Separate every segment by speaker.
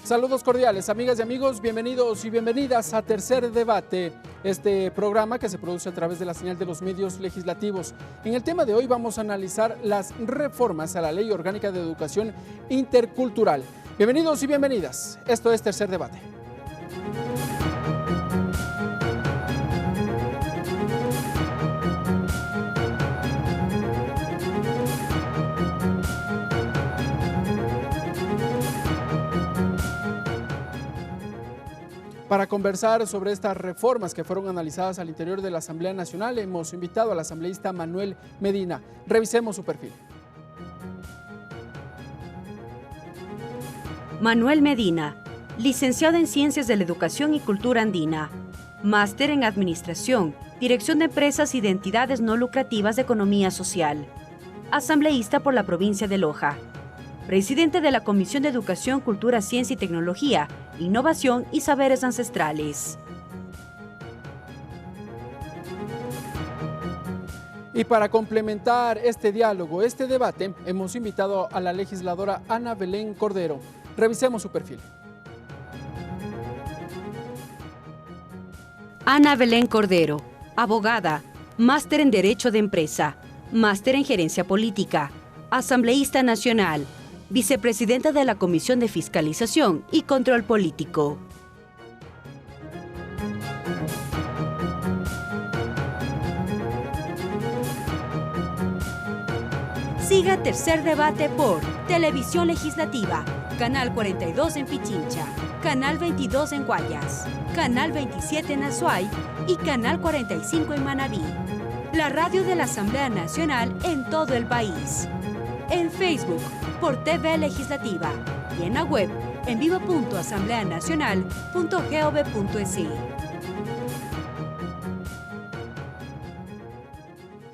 Speaker 1: Saludos cordiales, amigas y amigos, bienvenidos y bienvenidas a Tercer Debate, este programa que se produce a través de la señal de los medios legislativos. En el tema de hoy vamos a analizar las reformas a la Ley Orgánica de Educación Intercultural. Bienvenidos y bienvenidas, esto es Tercer Debate. Para conversar sobre estas reformas que fueron analizadas al interior de la Asamblea Nacional, hemos invitado al asambleísta Manuel Medina. Revisemos su perfil.
Speaker 2: Manuel Medina, licenciado en Ciencias de la Educación y Cultura Andina, máster en Administración, Dirección de Empresas y de Entidades No Lucrativas de Economía Social, asambleísta por la provincia de Loja, presidente de la Comisión de Educación, Cultura, Ciencia y Tecnología, Innovación y Saberes Ancestrales.
Speaker 1: Y para complementar este diálogo, este debate, hemos invitado a la legisladora Ana Belén Cordero. Revisemos su perfil.
Speaker 2: Ana Belén Cordero, abogada, máster en Derecho de Empresa, máster en Gerencia Política, asambleísta nacional, vicepresidenta de la Comisión de Fiscalización y Control Político. Siga Tercer Debate por Televisión Legislativa, Canal 42 en Pichincha, Canal 22 en Guayas, Canal 27 en Azuay y Canal 45 en Manabí. La radio de la Asamblea Nacional en todo el país. En Facebook por TV Legislativa y en la web en vivo.asambleanacional.gov.es.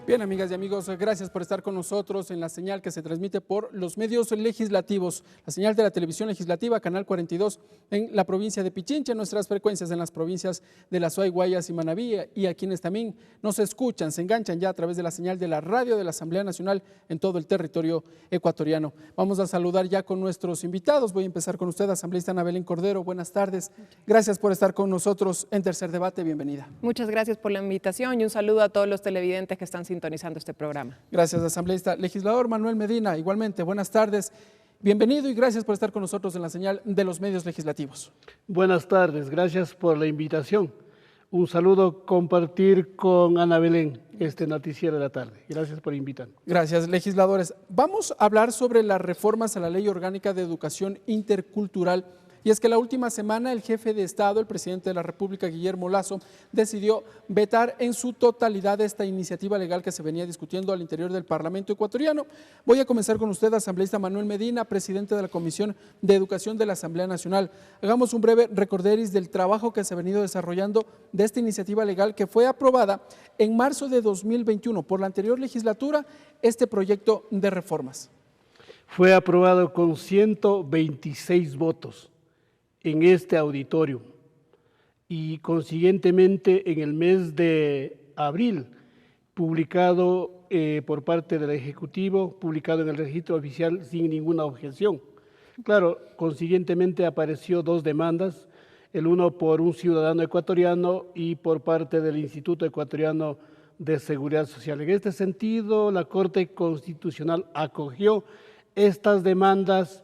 Speaker 1: Bien, amigas y amigos, gracias por estar con nosotros en la señal que se transmite por los medios legislativos, la señal de la televisión legislativa, Canal 42 en la provincia de Pichincha, nuestras frecuencias en las provincias de La Azuay, Guayas y Manabí, y a quienes también nos escuchan, se enganchan ya a través de la señal de la radio de la Asamblea Nacional en todo el territorio ecuatoriano. Vamos a saludar ya con nuestros invitados. Voy a empezar con usted, asambleísta Ana Belén Cordero. Buenas tardes. Gracias por estar con nosotros en Tercer Debate. Bienvenida.
Speaker 3: Muchas gracias por la invitación y un saludo a todos los televidentes que están sintonizando este programa.
Speaker 1: Gracias, asambleísta. Legislador Manuel Medina, igualmente, buenas tardes. Bienvenido y gracias por estar con nosotros en la señal de los medios legislativos.
Speaker 4: Buenas tardes, gracias por la invitación. Un saludo, compartir con Ana Belén este noticiero de la tarde. Gracias por invitarme.
Speaker 1: Gracias, legisladores. Vamos a hablar sobre las reformas a la Ley Orgánica de Educación Intercultural. Y es que la última semana el jefe de Estado, el presidente de la República, Guillermo Lasso, decidió vetar en su totalidad esta iniciativa legal que se venía discutiendo al interior del Parlamento ecuatoriano. Voy a comenzar con usted, asambleísta Manuel Medina, presidente de la Comisión de Educación de la Asamblea Nacional. Hagamos un breve recorderis del trabajo que se ha venido desarrollando de esta iniciativa legal que fue aprobada en marzo de 2021 por la anterior legislatura, este proyecto de reformas.
Speaker 4: Fue aprobado con 126 votos. En este auditorio y consiguientemente en el mes de abril, publicado por parte del Ejecutivo, publicado en el registro oficial sin ninguna objeción. Claro, consiguientemente apareció dos demandas, el uno por un ciudadano ecuatoriano y por parte del Instituto Ecuatoriano de Seguridad Social. En este sentido, la Corte Constitucional acogió estas demandas.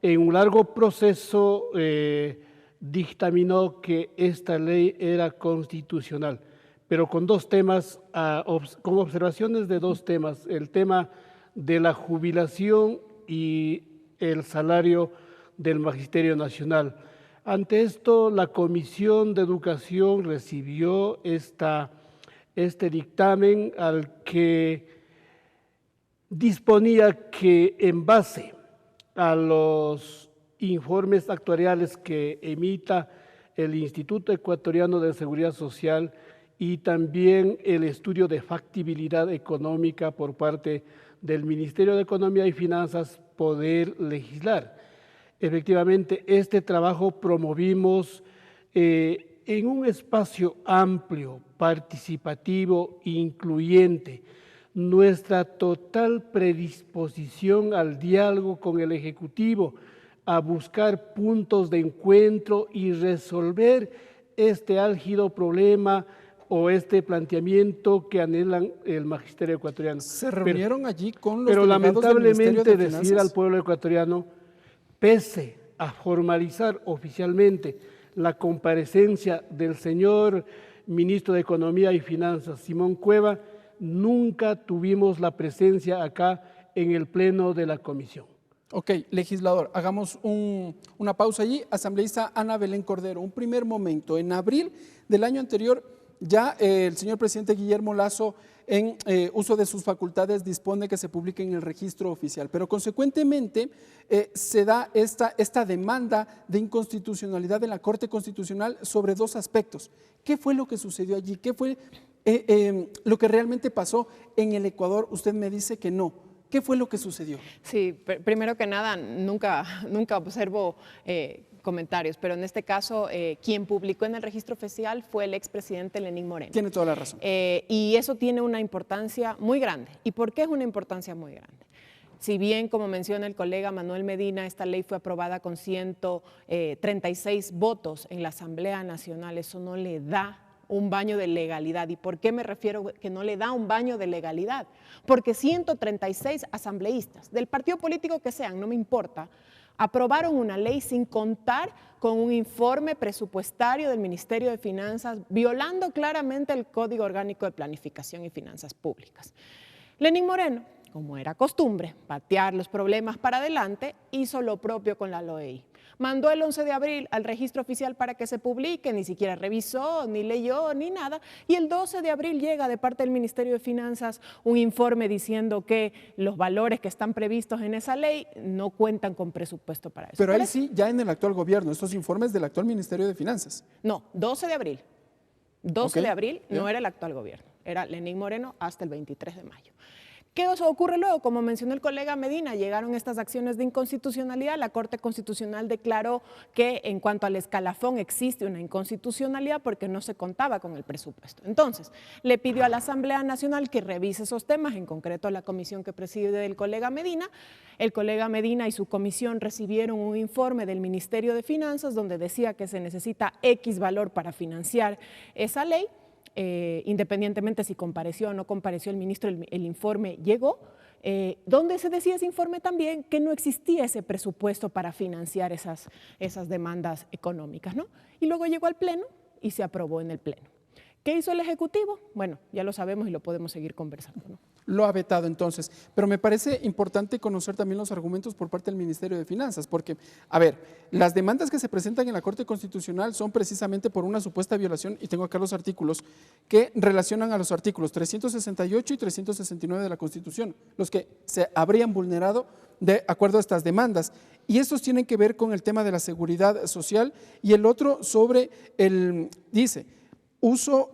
Speaker 4: En un largo proceso dictaminó que esta ley era constitucional, pero con dos temas, con observaciones de dos temas, el tema de la jubilación y el salario del Magisterio Nacional. Ante esto, la Comisión de Educación recibió este dictamen al que disponía que en base a los informes actuariales que emita el Instituto Ecuatoriano de Seguridad Social y también el estudio de factibilidad económica por parte del Ministerio de Economía y Finanzas, poder legislar. Efectivamente, este trabajo promovimos en un espacio amplio, participativo, incluyente, nuestra total predisposición al diálogo con el Ejecutivo, a buscar puntos de encuentro y resolver este álgido problema o este planteamiento que anhelan el magisterio ecuatoriano.
Speaker 1: Se reunieron allí con los
Speaker 4: pero
Speaker 1: delegados del Ministerio
Speaker 4: lamentablemente
Speaker 1: de
Speaker 4: decir
Speaker 1: Finanzas.
Speaker 4: al pueblo ecuatoriano, pese a formalizar oficialmente la comparecencia del señor ministro de Economía y Finanzas, Simón Cueva, nunca tuvimos la presencia acá en el pleno de la comisión.
Speaker 1: Ok, legislador, hagamos una pausa allí. Asambleísta Ana Belén Cordero, un primer momento. En abril del año anterior, ya el señor presidente Guillermo Lasso, en uso de sus facultades, dispone que se publique en el registro oficial, pero consecuentemente se da esta demanda de inconstitucionalidad en la Corte Constitucional sobre dos aspectos. ¿Qué fue lo que sucedió allí? ¿Qué fue lo que realmente pasó en el Ecuador? Usted me dice que no. ¿Qué fue lo que sucedió?
Speaker 3: Sí, primero que nada, nunca observo comentarios, pero en este caso quien publicó en el registro oficial fue el expresidente Lenín Moreno.
Speaker 1: Tiene toda la razón.
Speaker 3: Y eso tiene una importancia muy grande. ¿Y por qué es una importancia muy grande? Si bien, como menciona el colega Manuel Medina, esta ley fue aprobada con 136 votos en la Asamblea Nacional, eso no le da un baño de legalidad. ¿Y por qué me refiero que no le da un baño de legalidad? Porque 136 asambleístas, del partido político que sean, no me importa, aprobaron una ley sin contar con un informe presupuestario del Ministerio de Finanzas, violando claramente el Código Orgánico de Planificación y Finanzas Públicas. Lenín Moreno, como era costumbre, patear los problemas para adelante, hizo lo propio con la LOEI. Mandó el 11 de abril al registro oficial para que se publique, ni siquiera revisó, ni leyó, ni nada. Y el 12 de abril llega de parte del Ministerio de Finanzas un informe diciendo que los valores que están previstos en esa ley no cuentan con presupuesto para eso.
Speaker 1: Pero ahí sí, ya en el actual gobierno, estos informes del actual Ministerio de Finanzas.
Speaker 3: No, 12 de abril. 12
Speaker 1: Ok,
Speaker 3: de abril no era el actual gobierno, era Lenín Moreno hasta el 23 de mayo. ¿Qué ocurre luego? Como mencionó el colega Medina, llegaron estas acciones de inconstitucionalidad. La Corte Constitucional declaró que en cuanto al escalafón existe una inconstitucionalidad porque no se contaba con el presupuesto. Entonces, le pidió a la Asamblea Nacional que revise esos temas, en concreto la comisión que preside el colega Medina. El colega Medina y su comisión recibieron un informe del Ministerio de Finanzas donde decía que se necesita X valor para financiar esa ley. Independientemente si compareció o no compareció el ministro, el informe llegó, donde se decía ese informe también que no existía ese presupuesto para financiar esas demandas económicas, ¿no? Y luego llegó al Pleno y se aprobó en el Pleno. ¿Qué hizo el Ejecutivo? Bueno, ya lo sabemos y lo podemos seguir conversando, ¿no?
Speaker 1: Lo ha vetado entonces, pero me parece importante conocer también los argumentos por parte del Ministerio de Finanzas, porque, a ver, las demandas que se presentan en la Corte Constitucional son precisamente por una supuesta violación, y tengo acá los artículos, que relacionan a los artículos 368 y 369 de la Constitución, los que se habrían vulnerado de acuerdo a estas demandas. Y estos tienen que ver con el tema de la seguridad social y el otro sobre dice,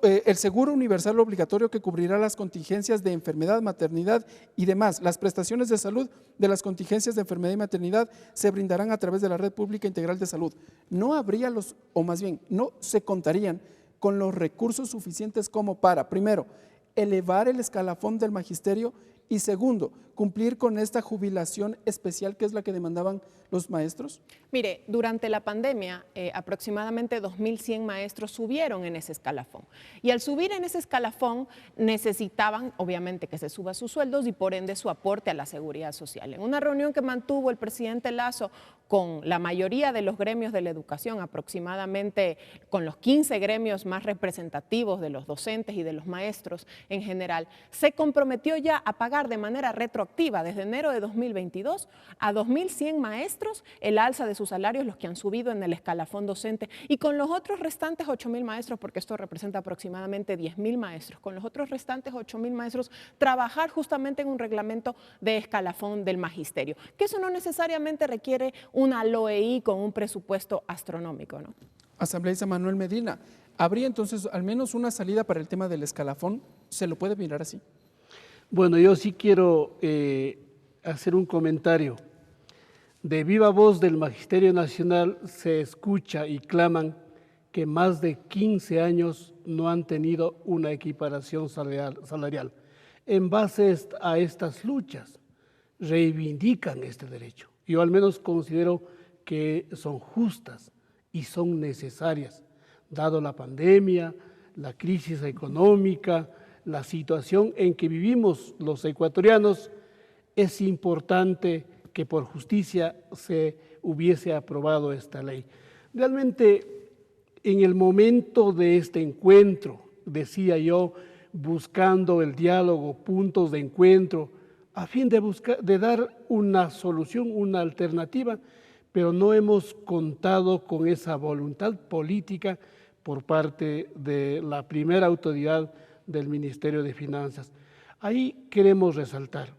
Speaker 1: el seguro universal obligatorio que cubrirá las contingencias de enfermedad, maternidad y demás. Las prestaciones de salud de las contingencias de enfermedad y maternidad se brindarán a través de la Red Pública Integral de Salud. No habría o más bien, no se contarían con los recursos suficientes como para, primero, elevar el escalafón del magisterio y segundo, cumplir con esta jubilación especial que es la que demandaban los maestros?
Speaker 3: Mire, durante la pandemia aproximadamente 2.100 maestros subieron en ese escalafón y al subir en ese escalafón necesitaban obviamente que se suba sus sueldos y por ende su aporte a la seguridad social. En una reunión que mantuvo el presidente Lasso con la mayoría de los gremios de la educación, aproximadamente con los 15 gremios más representativos de los docentes y de los maestros en general, se comprometió ya a pagar de manera retroactiva desde enero de 2022 a 2.100 maestros el alza de sus salarios, los que han subido en el escalafón docente, y con los otros restantes 8.000 maestros, porque esto representa aproximadamente 10.000 maestros, con los otros restantes 8.000 maestros, trabajar justamente en un reglamento de escalafón del magisterio, que eso no necesariamente requiere una LOEI con un presupuesto astronómico, ¿no?
Speaker 1: Asambleísta Manuel Medina, ¿habría entonces al menos una salida para el tema del escalafón? ¿Se lo puede mirar así?
Speaker 4: Bueno, yo sí quiero hacer un comentario. De viva voz del Magisterio Nacional se escucha y claman que más de 15 años no han tenido una equiparación salarial. En base a estas luchas, reivindican este derecho. Yo al menos considero que son justas y son necesarias, dado la pandemia, la crisis económica, la situación en que vivimos los ecuatorianos. Es importante que por justicia se hubiese aprobado esta ley. Realmente, en el momento de este encuentro, decía yo, buscando el diálogo, puntos de encuentro, a fin de dar una solución, una alternativa, pero no hemos contado con esa voluntad política por parte de la primera autoridad del Ministerio de Finanzas. Ahí queremos resaltar,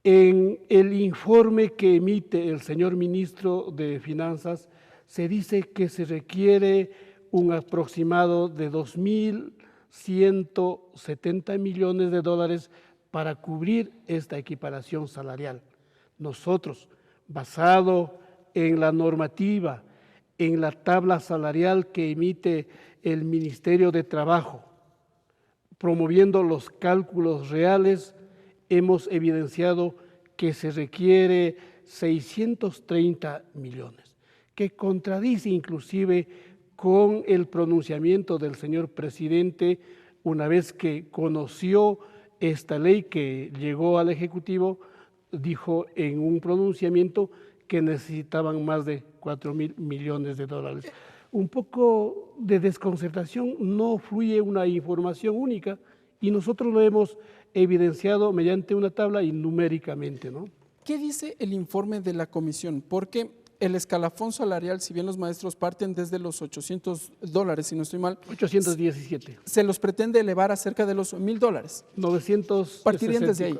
Speaker 4: en el informe que emite el señor ministro de Finanzas, se dice que se requiere un aproximado de 2.170 millones de dólares para cubrir esta equiparación salarial. Nosotros, basado en la normativa, en la tabla salarial que emite el Ministerio de Trabajo, promoviendo los cálculos reales, hemos evidenciado que se requiere 630 millones, que contradice inclusive con el pronunciamiento del señor presidente una vez que conoció esta ley que llegó al Ejecutivo. Dijo en un pronunciamiento que necesitaban más de 4.000 millones de dólares. Un poco de desconcertación, no fluye una información única y nosotros lo hemos evidenciado mediante una tabla y numéricamente, ¿no?
Speaker 1: ¿Qué dice el informe de la comisión? Porque el escalafón salarial, si bien los maestros parten desde los $800, si no estoy mal,
Speaker 4: 817.
Speaker 1: se los pretende elevar a cerca de los $1.000.
Speaker 4: 964.
Speaker 1: Partirían desde ahí.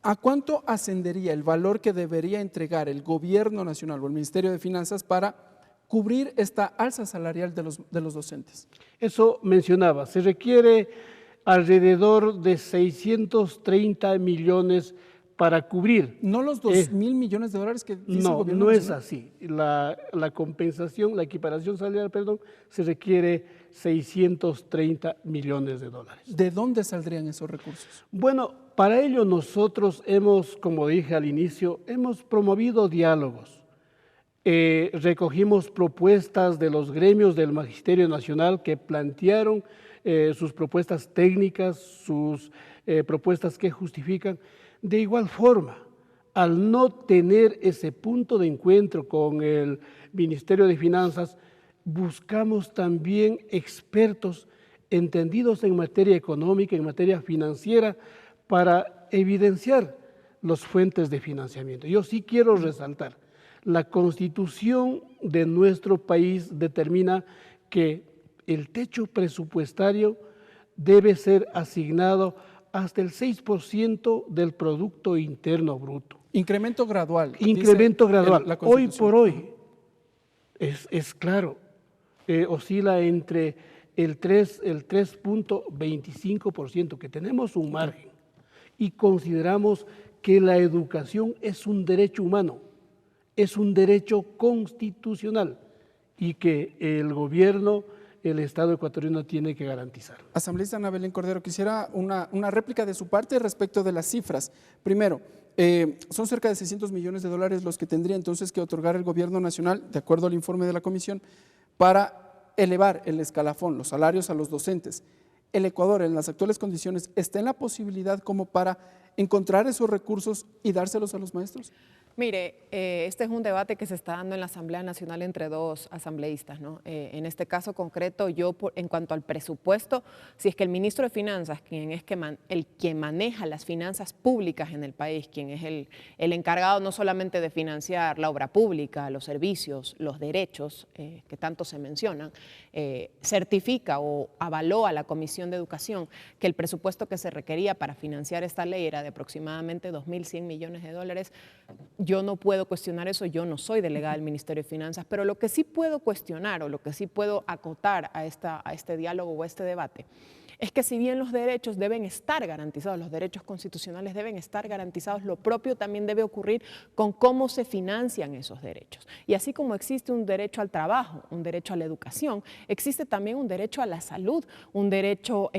Speaker 1: ¿A cuánto ascendería el valor que debería entregar el gobierno nacional o el Ministerio de Finanzas para cubrir esta alza salarial de los docentes?
Speaker 4: Eso mencionaba, se requiere alrededor de 630 millones para cubrir.
Speaker 1: No los 2.000 millones de dólares que dice el gobierno
Speaker 4: no
Speaker 1: nacional.
Speaker 4: es así. La compensación, la equiparación salarial, se requiere 630 millones de dólares.
Speaker 1: ¿De dónde saldrían esos recursos?
Speaker 4: Bueno, para ello nosotros hemos, como dije al inicio, hemos promovido diálogos. Recogimos propuestas de los gremios del Magisterio Nacional que plantearon sus propuestas técnicas, sus propuestas que justifican. De igual forma, al no tener ese punto de encuentro con el Ministerio de Finanzas, buscamos también expertos entendidos en materia económica, en materia financiera, para evidenciar las fuentes de financiamiento. Yo sí quiero resaltar, la Constitución de nuestro país determina que el techo presupuestario debe ser asignado hasta el 6% del Producto Interno Bruto.
Speaker 1: Incremento gradual.
Speaker 4: Incremento gradual. Hoy por hoy, es claro, oscila entre el 3.25%, que tenemos un margen, y consideramos que la educación es un derecho humano, es un derecho constitucional y que el gobierno, el Estado ecuatoriano tiene que garantizar.
Speaker 1: Asambleísta Ana Belén Cordero, quisiera una réplica de su parte respecto de las cifras. Primero, son cerca de 600 millones de dólares los que tendría entonces que otorgar el gobierno nacional, de acuerdo al informe de la comisión, para elevar el escalafón, los salarios a los docentes. El Ecuador, en las actuales condiciones, ¿está en la posibilidad como para encontrar esos recursos y dárselos a los maestros?
Speaker 3: Mire, este es un debate que se está dando en la Asamblea Nacional entre dos asambleístas, ¿no? En este caso concreto, en cuanto al presupuesto, si es que el ministro de Finanzas, quien es el que maneja las finanzas públicas en el país, quien es el encargado no solamente de financiar la obra pública, los servicios, los derechos que tanto se mencionan, certifica o avaló a la Comisión de Educación que el presupuesto que se requería para financiar esta ley era de aproximadamente 2.100 millones de dólares. Yo no puedo cuestionar eso, yo no soy delegada del Ministerio de Finanzas, pero lo que sí puedo cuestionar o lo que sí puedo acotar a este diálogo o a este debate es que si bien los derechos deben estar garantizados, los derechos constitucionales deben estar garantizados, lo propio también debe ocurrir con cómo se financian esos derechos. Y así como existe un derecho al trabajo, un derecho a la educación, existe también un derecho a la salud, un derecho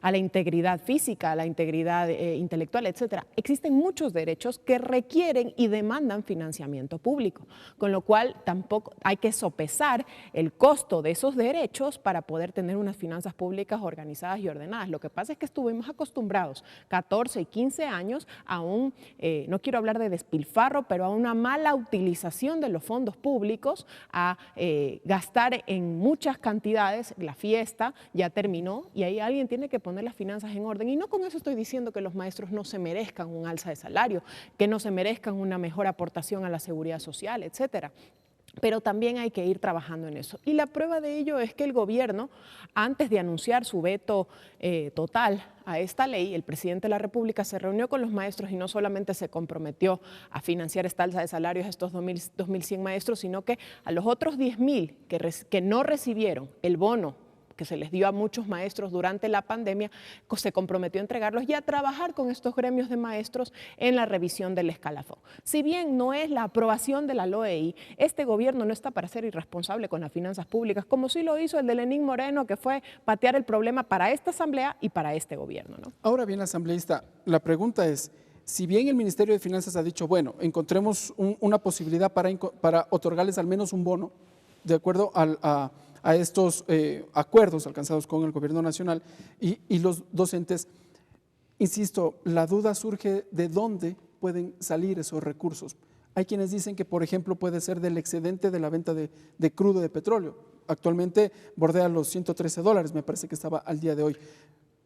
Speaker 3: a la integridad física, a la integridad intelectual, etcétera. Existen muchos derechos que requieren y demandan financiamiento público, con lo cual tampoco hay que sopesar el costo de esos derechos para poder tener unas finanzas públicas organizadas y ordenadas. Lo que pasa es que estuvimos acostumbrados 14 y 15 años a un, no quiero hablar de despilfarro, pero a una mala utilización de los fondos públicos, a gastar en muchas cantidades. La fiesta ya terminó y ahí alguien tiene que poner las finanzas en orden. Y no con eso estoy diciendo que los maestros no se merezcan un alza de salario, que no se merezcan una mejor aportación a la seguridad social, etcétera. Pero también hay que ir trabajando en eso. Y la prueba de ello es que el gobierno, antes de anunciar su veto total a esta ley, el presidente de la República se reunió con los maestros y no solamente se comprometió a financiar esta alza de salarios a estos 2.100 maestros, sino que a los otros 10.000 que no recibieron el bono que se les dio a muchos maestros durante la pandemia, se comprometió a entregarlos y a trabajar con estos gremios de maestros en la revisión del escalafón. Si bien no es la aprobación de la LOEI, este gobierno no está para ser irresponsable con las finanzas públicas, como sí lo hizo el de Lenín Moreno, que fue patear el problema para esta asamblea y para este gobierno, ¿no?
Speaker 1: Ahora bien, asambleísta, la pregunta es, si bien el Ministerio de Finanzas ha dicho, bueno, encontremos una posibilidad para otorgarles al menos un bono, de acuerdo a estos acuerdos alcanzados con el gobierno nacional y los docentes, insisto, la duda surge de dónde pueden salir esos recursos. Hay quienes dicen que, por ejemplo, puede ser del excedente de la venta de crudo de petróleo. Actualmente bordea los $113, me parece que estaba al día de hoy.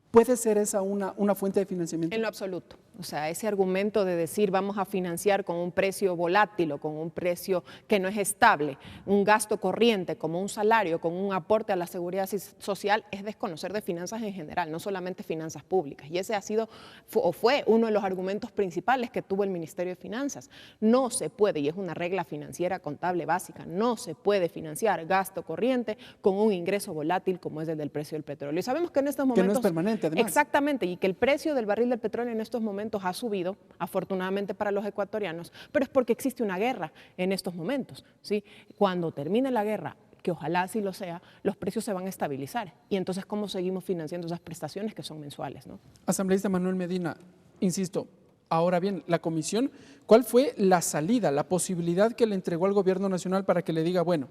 Speaker 1: ¿Puede ser esa una fuente de financiamiento?
Speaker 3: En lo absoluto. O sea, ese argumento de decir vamos a financiar con un precio volátil o con un precio que no es estable, un gasto corriente como un salario, con un aporte a la seguridad social, es desconocer de finanzas en general, no solamente finanzas públicas. Y ese ha sido o fue uno de los argumentos principales que tuvo el Ministerio de Finanzas. No se puede, y es una regla financiera contable básica, no se puede financiar gasto corriente con un ingreso volátil como es el del precio del petróleo. Y sabemos que en estos momentos…
Speaker 1: Que no es permanente, además.
Speaker 3: Exactamente, y que el precio del barril del petróleo en estos momentos ha subido, afortunadamente para los ecuatorianos, pero es porque existe una guerra en estos momentos, ¿sí? Cuando termine la guerra, que ojalá así lo sea, los precios se van a estabilizar. Y entonces, ¿cómo seguimos financiando esas prestaciones que son mensuales, ¿no?
Speaker 1: Asambleísta Manuel Medina, insisto, ahora bien, la comisión, ¿cuál fue la salida, la posibilidad que le entregó al gobierno nacional para que le diga, bueno,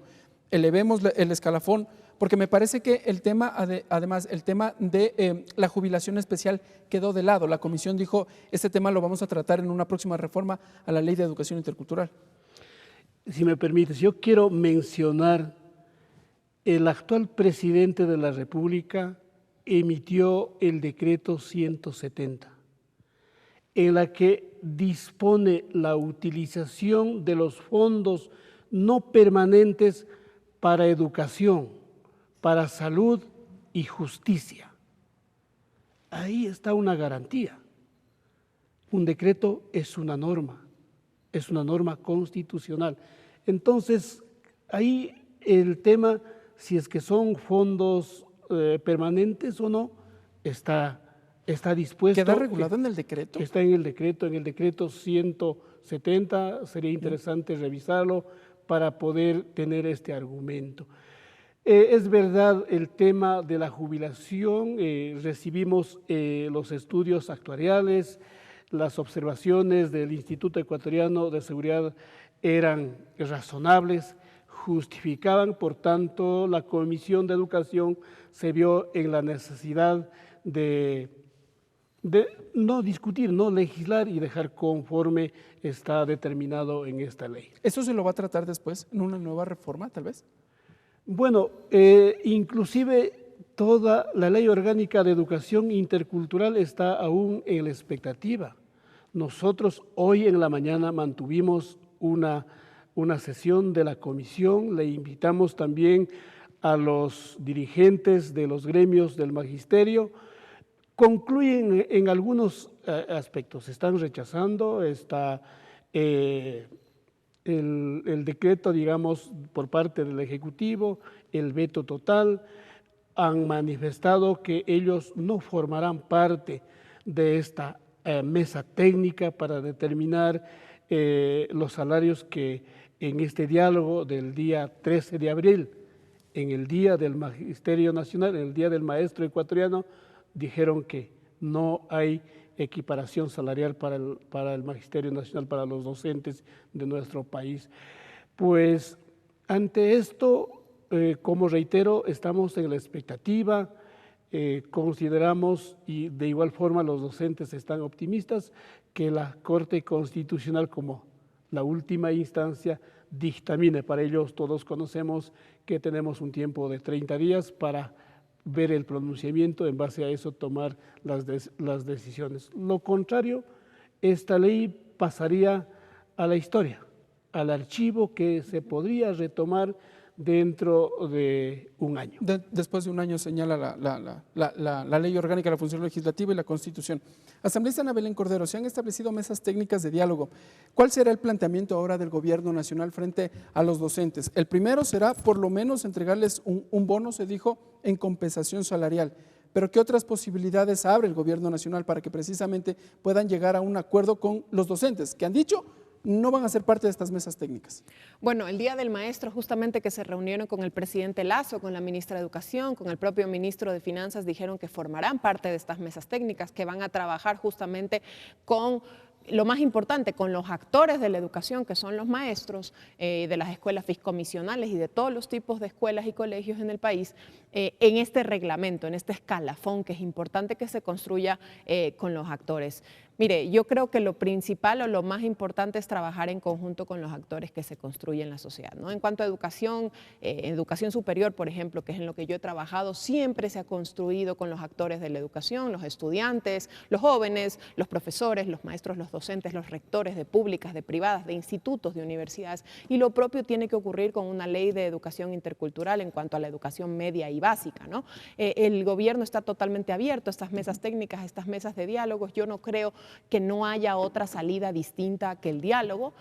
Speaker 1: elevemos el escalafón? Porque me parece que el tema, además, el tema de la jubilación especial quedó de lado. La comisión dijo, este tema lo vamos a tratar en una próxima reforma a la Ley de Educación Intercultural.
Speaker 4: Si me permites, yo quiero mencionar, el actual presidente de la República emitió el decreto 170, en la que dispone la utilización de los fondos no permanentes para educación, para salud y justicia. Ahí está una garantía. Un decreto es una norma constitucional. Entonces, ahí el tema, si es que son fondos permanentes o no, está dispuesto.
Speaker 1: ¿Queda regulado en el decreto?
Speaker 4: Está en el decreto 170, sería interesante revisarlo para poder tener este argumento. Es verdad el tema de la jubilación, recibimos los estudios actuariales, las observaciones del Instituto Ecuatoriano de Seguridad eran razonables, justificaban, por tanto, la Comisión de Educación se vio en la necesidad de no discutir, no legislar y dejar conforme está determinado en esta ley.
Speaker 1: ¿Eso se lo va a tratar después en una nueva reforma, tal vez?
Speaker 4: Bueno, inclusive toda la Ley Orgánica de Educación Intercultural está aún en la expectativa. Nosotros hoy en la mañana mantuvimos una sesión de la comisión, le invitamos también a los dirigentes de los gremios del magisterio. Concluyen en algunos aspectos, están rechazando, está el decreto, digamos, por parte del Ejecutivo, el veto total. han manifestado que ellos no formarán parte de esta mesa técnica para determinar los salarios que en este diálogo del día 13 de abril, en el Día del Magisterio Nacional, en el Día del Maestro Ecuatoriano, dijeron que no hay equiparación salarial para el Magisterio Nacional, para los docentes de nuestro país. Pues ante esto, como reitero, estamos en la expectativa, consideramos, y de igual forma los docentes están optimistas, que la Corte Constitucional, como la última instancia, dictamine. Para ellos todos conocemos que tenemos un tiempo de 30 días para ver el pronunciamiento, en base a eso tomar las decisiones. Lo contrario, esta ley pasaría a la historia, al archivo que se podría retomar dentro de un año.
Speaker 1: Después de un año, señala la Ley Orgánica de la Función Legislativa y la Constitución. Asambleísta Ana Belén Cordero, se han establecido mesas técnicas de diálogo. ¿Cuál será el planteamiento ahora del Gobierno Nacional frente a los docentes? El primero será, por lo menos, entregarles un bono, se dijo, en compensación salarial. Pero ¿qué otras posibilidades abre el Gobierno Nacional para que precisamente puedan llegar a un acuerdo con los docentes, que han dicho no van a ser parte de estas mesas técnicas?
Speaker 3: Bueno, el Día del Maestro, justamente que se reunieron con el presidente Lasso, con la ministra de Educación, con el propio ministro de Finanzas, dijeron que formarán parte de estas mesas técnicas, que van a trabajar justamente con lo más importante, con los actores de la educación, que son los maestros de las escuelas fiscomisionales y de todos los tipos de escuelas y colegios en el país, en este reglamento, en este escalafón, que es importante que se construya con los actores. Mire, yo creo que lo principal o lo más importante es trabajar en conjunto con los actores que se construyen en la sociedad, ¿no? En cuanto a educación, educación superior, por ejemplo, que es en lo que yo he trabajado, siempre se ha construido con los actores de la educación, los estudiantes, los jóvenes, los profesores, los maestros, los docentes, los rectores de públicas, de privadas, de institutos, de universidades, y lo propio tiene que ocurrir con una ley de educación intercultural en cuanto a la educación media y básica, ¿no? El gobierno está totalmente abierto a estas mesas técnicas, a estas mesas de diálogos. Yo no creo que no haya otra salida distinta que el diálogo.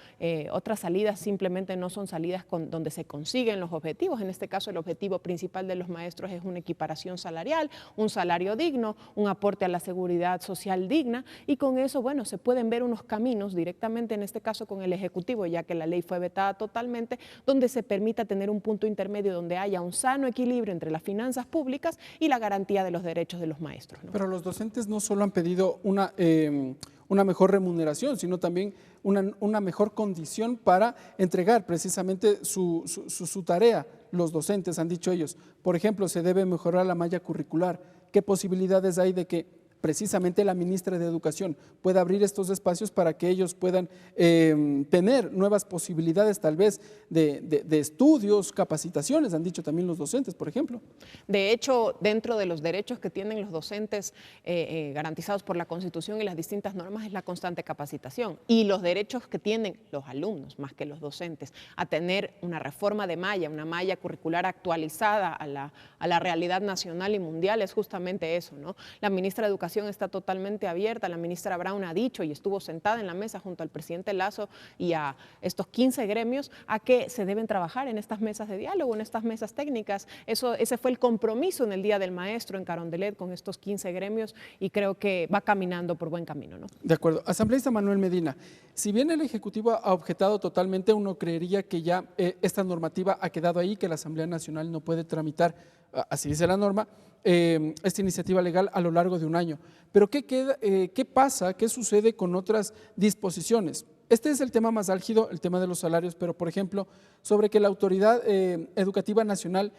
Speaker 3: Otras salidas simplemente no son salidas donde se consiguen los objetivos. En este caso, el objetivo principal de los maestros es una equiparación salarial, un salario digno, un aporte a la seguridad social digna, y con eso, bueno, se pueden ver unos caminos directamente, en este caso con el Ejecutivo, ya que la ley fue vetada totalmente, donde se permita tener un punto intermedio donde haya un sano equilibrio entre las finanzas públicas y la garantía de los derechos de los maestros, ¿no?
Speaker 1: Pero los docentes no solo han pedido una mejor remuneración, sino también una mejor condición para entregar precisamente su tarea. Los docentes han dicho ellos, por ejemplo, se debe mejorar la malla curricular. ¿Qué posibilidades hay de que precisamente la ministra de Educación pueda abrir estos espacios para que ellos puedan tener nuevas posibilidades tal vez de estudios, capacitaciones? Han dicho también los docentes, por ejemplo.
Speaker 3: De hecho, dentro de los derechos que tienen los docentes garantizados por la Constitución y las distintas normas es la constante capacitación, y los derechos que tienen los alumnos, más que los docentes, a tener una reforma de malla, una malla curricular actualizada a la realidad nacional y mundial, es justamente eso, ¿no? La ministra de Educación está totalmente abierta. La ministra Brown ha dicho y estuvo sentada en la mesa junto al presidente Lasso y a estos 15 gremios a que se deben trabajar en estas mesas de diálogo, en estas mesas técnicas. Ese fue el compromiso en el Día del Maestro en Carondelet con estos 15 gremios, y creo que va caminando por buen camino, ¿no?
Speaker 1: De acuerdo. Asambleísta Manuel Medina, si bien el Ejecutivo ha objetado totalmente, uno creería que ya esta normativa ha quedado ahí, que la Asamblea Nacional no puede tramitar, así dice la norma, esta iniciativa legal a lo largo de un año. Pero ¿qué pasa? ¿Qué sucede con otras disposiciones? Este es el tema más álgido, el tema de los salarios, pero por ejemplo, sobre que la Autoridad Educativa Nacional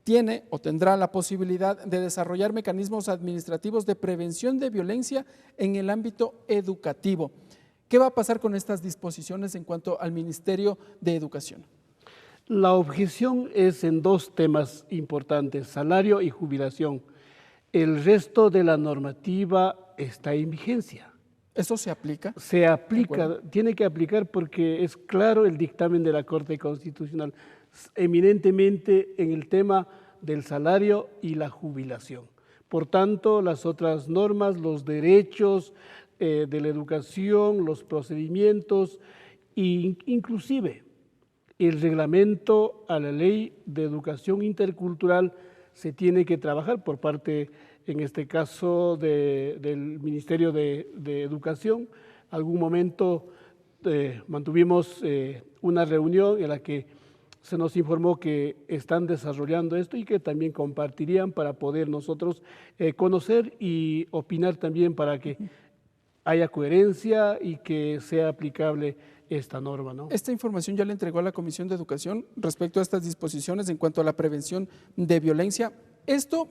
Speaker 1: tiene o tendrá la posibilidad de desarrollar mecanismos administrativos de prevención de violencia en el ámbito educativo. ¿Qué va a pasar con estas disposiciones en cuanto al Ministerio de Educación?
Speaker 4: La objeción es en dos temas importantes, salario y jubilación. El resto de la normativa está en vigencia.
Speaker 1: ¿Eso se aplica?
Speaker 4: Se aplica, tiene que aplicar porque es claro el dictamen de la Corte Constitucional, eminentemente en el tema del salario y la jubilación. Por tanto, las otras normas, los derechos de la educación, los procedimientos e inclusive el reglamento a la Ley de Educación Intercultural se tiene que trabajar por parte, en este caso, del Ministerio de Educación. Algún momento mantuvimos una reunión en la que se nos informó que están desarrollando esto y que también compartirían para poder nosotros conocer y opinar también para que haya coherencia y que sea aplicable esta norma, ¿no?
Speaker 1: Esta información ya le entregó a la Comisión de Educación respecto a estas disposiciones en cuanto a la prevención de violencia. Esto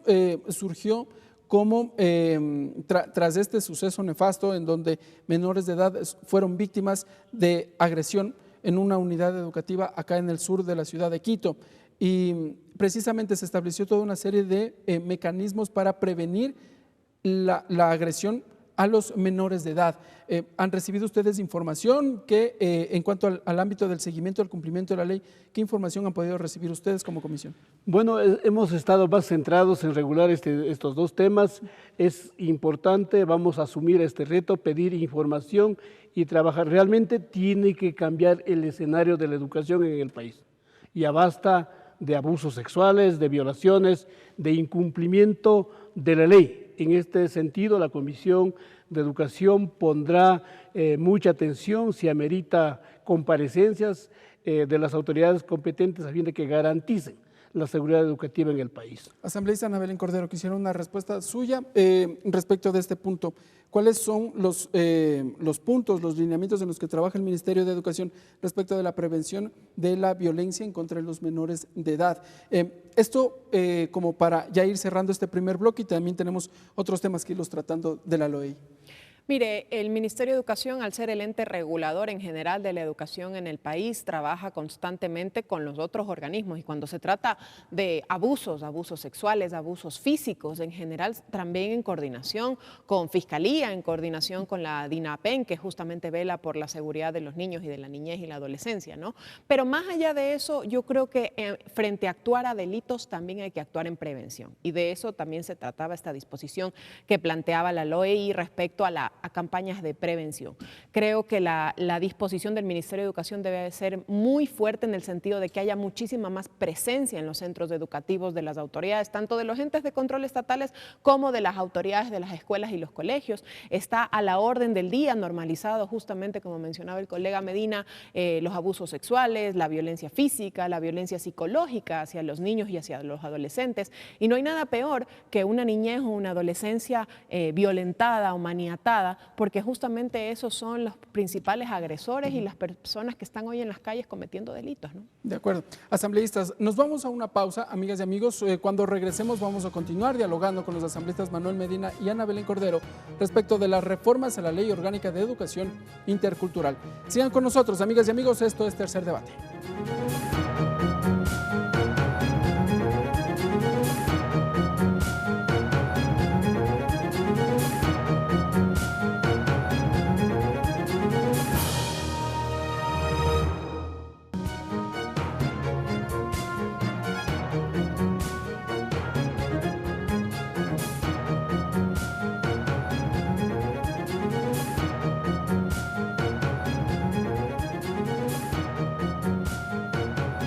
Speaker 1: surgió como tras este suceso nefasto en donde menores de edad fueron víctimas de agresión en una unidad educativa acá en el sur de la ciudad de Quito. Y precisamente se estableció toda una serie de mecanismos para prevenir la agresión a los menores de edad. ¿Han recibido ustedes información que en cuanto al ámbito del seguimiento del cumplimiento de la ley, qué información han podido recibir ustedes como comisión?
Speaker 4: Bueno, hemos estado más centrados en regular estos dos temas. Es importante, vamos a asumir este reto, pedir información y trabajar. Realmente tiene que cambiar el escenario de la educación en el país. Ya basta de abusos sexuales, de violaciones, de incumplimiento de la ley. En este sentido, la Comisión de Educación pondrá mucha atención si amerita comparecencias de las autoridades competentes a fin de que garanticen la seguridad educativa en el país.
Speaker 1: Asambleísta Ana Belén Cordero, quisiera una respuesta suya respecto de este punto. ¿Cuáles son los puntos, los lineamientos en los que trabaja el Ministerio de Educación respecto de la prevención de la violencia en contra de los menores de edad? Esto como para ya ir cerrando este primer bloque, y también tenemos otros temas que irlos tratando de la LOEI.
Speaker 3: Mire, el Ministerio de Educación, al ser el ente regulador en general de la educación en el país, trabaja constantemente con los otros organismos, y cuando se trata de abusos sexuales, abusos físicos en general, también en coordinación con Fiscalía, en coordinación con la DINAPEN, que justamente vela por la seguridad de los niños y de la niñez y la adolescencia, ¿no? Pero más allá de eso, yo creo que frente a actuar a delitos también hay que actuar en prevención, y de eso también se trataba esta disposición que planteaba la LOEI respecto a campañas de prevención. Creo que la disposición del Ministerio de Educación debe ser muy fuerte en el sentido de que haya muchísima más presencia en los centros educativos de las autoridades, tanto de los entes de control estatales como de las autoridades de las escuelas y los colegios. Está a la orden del día, normalizado justamente, como mencionaba el colega Medina, los abusos sexuales, la violencia física, la violencia psicológica hacia los niños y hacia los adolescentes. Y no hay nada peor que una niñez o una adolescencia violentada o maniatada, porque justamente esos son los principales agresores y las personas que están hoy en las calles cometiendo delitos, ¿no?
Speaker 1: De acuerdo. Asambleístas, nos vamos a una pausa, amigas y amigos. Cuando regresemos vamos a continuar dialogando con los asambleístas Manuel Medina y Ana Belén Cordero respecto de las reformas a la Ley Orgánica de Educación Intercultural. Sigan con nosotros, amigas y amigos, esto es Tercer Debate.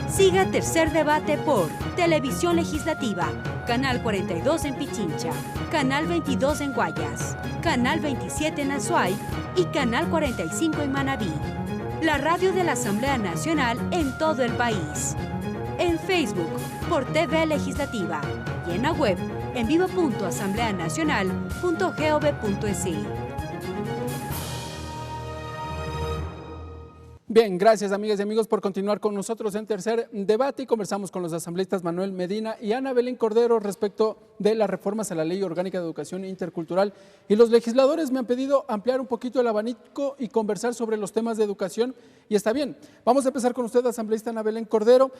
Speaker 2: Siga Tercer Debate por Televisión Legislativa, Canal 42 en Pichincha, Canal 22 en Guayas, Canal 27 en Azuay y Canal 45 en Manabí. La radio de la Asamblea Nacional en todo el país. En Facebook por TV Legislativa y en la web en vivo.asambleanacional.gov.es.
Speaker 1: Bien, gracias amigas y amigos por continuar con nosotros en Tercer Debate, y conversamos con los asambleístas Manuel Medina y Ana Belén Cordero respecto de las reformas a la Ley Orgánica de Educación Intercultural. Y los legisladores me han pedido ampliar un poquito el abanico y conversar sobre los temas de educación, y está bien. Vamos a empezar con usted, asambleísta Ana Belén Cordero.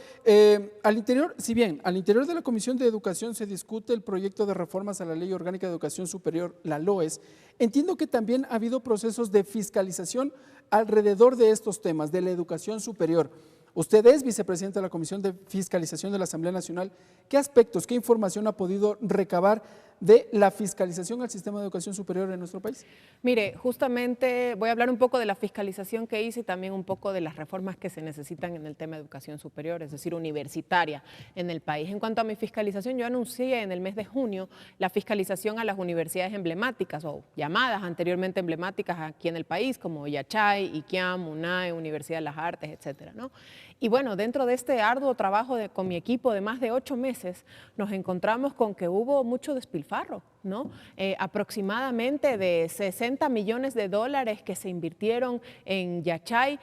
Speaker 1: Al interior de la Comisión de Educación se discute el proyecto de reformas a la Ley Orgánica de Educación Superior, la LOES. Entiendo que también ha habido procesos de fiscalización alrededor de estos temas, de la educación superior. Usted es vicepresidente de la Comisión de Fiscalización de la Asamblea Nacional. ¿Qué aspectos, qué información ha podido recabar de la fiscalización al sistema de educación superior en nuestro país?
Speaker 3: Mire, justamente voy a hablar un poco de la fiscalización que hice y también un poco de las reformas que se necesitan en el tema de educación superior, es decir, universitaria en el país. En cuanto a mi fiscalización, yo anuncié en el mes de junio la fiscalización a las universidades emblemáticas o llamadas anteriormente emblemáticas aquí en el país, como Yachay, IQIAM, UNAE, Universidad de las Artes, etcétera, ¿no? Y bueno, dentro de este arduo trabajo con mi equipo de más de 8 meses, nos encontramos con que hubo mucho despilfarro, ¿no? Aproximadamente de 60 millones de dólares que se invirtieron en Yachay,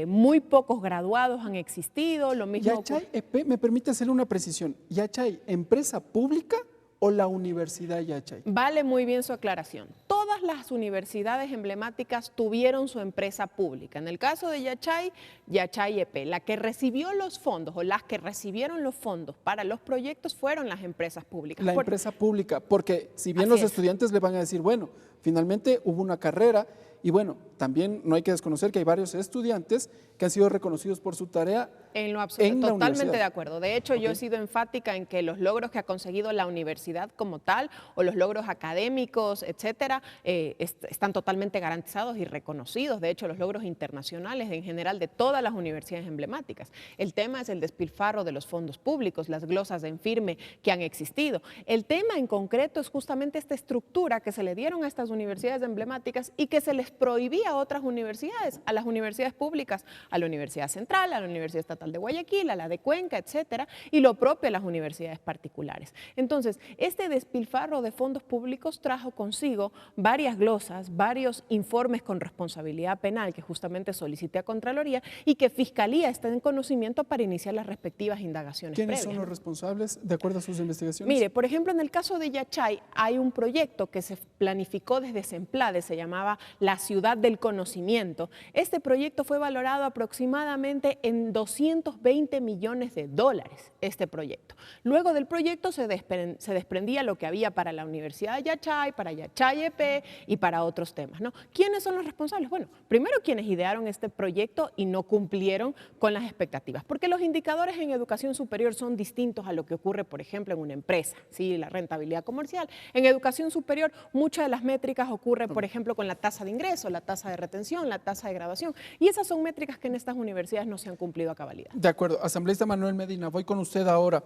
Speaker 3: muy pocos graduados han existido, lo mismo...
Speaker 1: Yachay EP, me permite hacer una precisión, ¿Yachay, empresa pública o la Universidad Yachay?
Speaker 3: Vale muy bien su aclaración. Todas las universidades emblemáticas tuvieron su empresa pública. En el caso de Yachay, Yachay EP. La que recibió los fondos o las que recibieron los fondos para los proyectos fueron las empresas públicas.
Speaker 1: La empresa pública, porque si bien los estudiantes le van a decir, bueno, finalmente hubo una carrera y bueno, también no hay que desconocer que hay varios estudiantes que han sido reconocidos por su tarea
Speaker 3: en lo absoluto, totalmente de acuerdo. De hecho,
Speaker 1: Okay.
Speaker 3: yo he sido enfática en que los logros que ha conseguido la universidad como tal, o los logros académicos, etcétera, están totalmente garantizados y reconocidos. De hecho, los logros internacionales en general de todas las universidades emblemáticas. El tema es el despilfarro de los fondos públicos, las glosas de infirme que han existido. El tema en concreto es justamente esta estructura que se le dieron a estas universidades emblemáticas y que se les prohibía a otras universidades, a las universidades públicas, a la Universidad Central, a la Universidad Estatal de Guayaquil, a la de Cuenca, etcétera, y lo propio a las universidades particulares. Entonces, este despilfarro de fondos públicos trajo consigo varias glosas, varios informes con responsabilidad penal que justamente solicité a Contraloría y que Fiscalía está en conocimiento para iniciar las respectivas indagaciones
Speaker 1: ¿Quiénes
Speaker 3: previas.
Speaker 1: son los responsables de acuerdo a sus investigaciones?
Speaker 3: Mire, por ejemplo, en el caso de Yachay hay un proyecto que se planificó desde Semplade, se llamaba La Ciudad del Conocimiento. Este proyecto fue valorado aproximadamente en 220 millones de dólares, este proyecto. Luego del proyecto se desprendía lo que había para la Universidad de Yachay, para Yachay EP y para otros temas, ¿no? ¿Quiénes son los responsables? Bueno, primero quienes idearon este proyecto y no cumplieron con las expectativas, porque los indicadores en educación superior son distintos a lo que ocurre, por ejemplo, en una empresa, ¿sí? La rentabilidad comercial. En educación superior, muchas de las métricas ocurren, por ejemplo, con la tasa de ingreso, la tasa de retención, la tasa de graduación, y esas son métricas que en estas universidades no se han cumplido a cabalidad.
Speaker 1: De acuerdo. Asambleísta Manuel Medina, voy con usted ahora.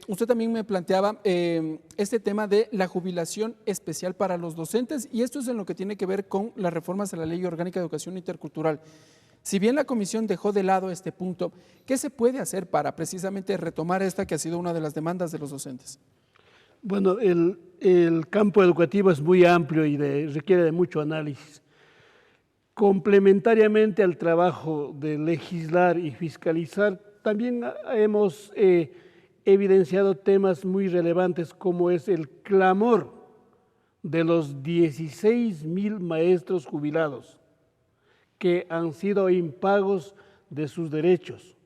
Speaker 1: Usted también me planteaba este tema de la jubilación especial para los docentes, y esto es en lo que tiene que ver con las reformas a la Ley Orgánica de Educación Intercultural. Si bien la comisión dejó de lado este punto, ¿qué se puede hacer para precisamente retomar esta que ha sido una de las demandas de los docentes?
Speaker 4: Bueno, el campo educativo es muy amplio y requiere de mucho análisis. Complementariamente al trabajo de legislar y fiscalizar, también hemos evidenciado temas muy relevantes como es el clamor de los 16,000 maestros jubilados que han sido impagos de sus derechos